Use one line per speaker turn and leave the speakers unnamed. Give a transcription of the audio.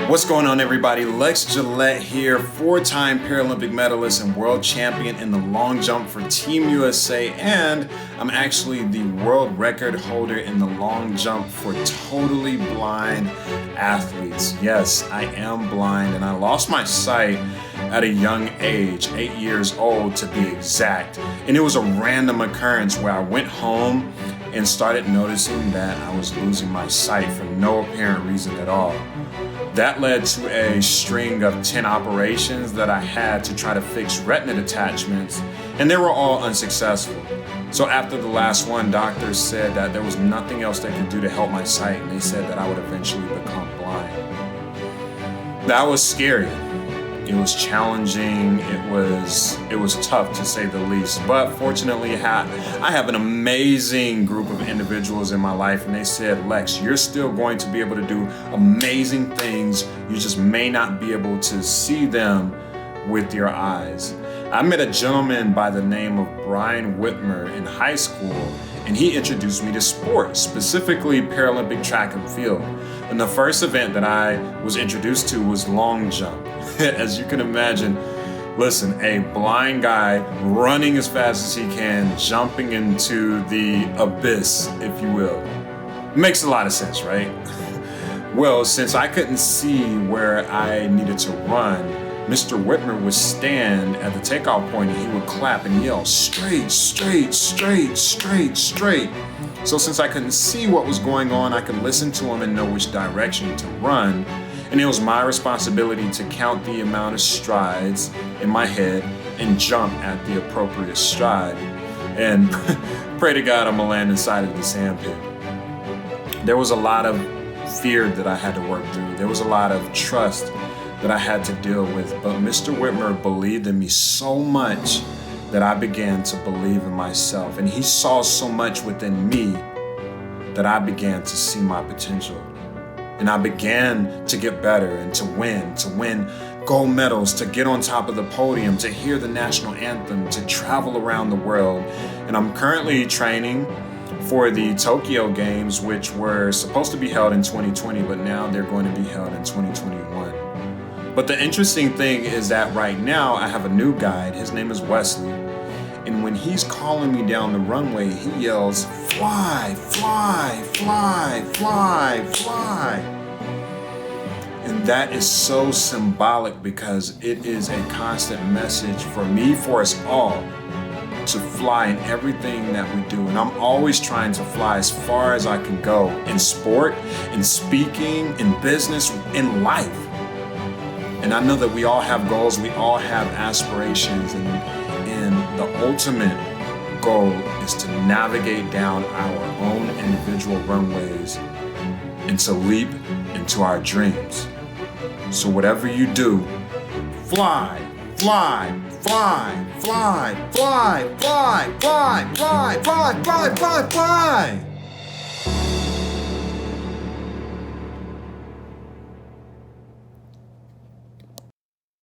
What's going on, everybody? Lex Gillette here, four-time Paralympic medalist and world champion in the long jump for Team USA, and I'm actually the world record holder in the long jump for totally blind athletes. Yes, I am blind, and I lost my sight at a young age, 8 years old to be exact. And it was a random occurrence where I went home and started noticing that I was losing my sight for no apparent reason at all. That led to a string of 10 operations that I had to try to fix retina detachments, and they were all unsuccessful. So after the last one, doctors said that there was nothing else they could do to help my sight, and they said that I would eventually become blind. That was scary. It was challenging, it was tough to say the least, but fortunately I have an amazing group of individuals in my life, and they said, Lex, you're still going to be able to do amazing things, you just may not be able to see them with your eyes. I met a gentleman by the name of Whitmer in high school, and he introduced me to sports, specifically Paralympic track and field. And the first event that I was introduced to was long jump. As you can imagine, listen, a blind guy running as fast as he can, jumping into the abyss, if you will. Makes a lot of sense, right? Well, since I couldn't see where I needed to run, Mr. Whitmer would stand at the takeoff point and he would clap and yell, straight, straight, straight, straight, straight. So since I couldn't see what was going on, I could listen to him and know which direction to run. And it was my responsibility to count the amount of strides in my head and jump at the appropriate stride. And pray to God I'm gonna land inside of the sandpit. There was a lot of fear that I had to work through. There was a lot of trust that I had to deal with. But Mr. Whitmer believed in me so much that I began to believe in myself. And he saw so much within me that I began to see my potential. And I began to get better and to win gold medals, to get on top of the podium, to hear the national anthem, to travel around the world. And I'm currently training for the Tokyo Games, which were supposed to be held in 2020, but now they're going to be held in 2021. But the interesting thing is that right now I have a new guide. His name is Wesley. And when he's calling me down the runway, he yells, fly, fly, fly, fly, fly. And that is so symbolic because it is a constant message for me, for us all, to fly in everything that we do. And I'm always trying to fly as far as I can go in sport, in speaking, in business, in life. And I know that we all have goals, we all have aspirations, and the ultimate goal is to navigate down our own individual runways and to leap into our dreams. So whatever you do, fly, fly, fly, fly, fly, fly, fly, fly, fly, fly, fly, fly.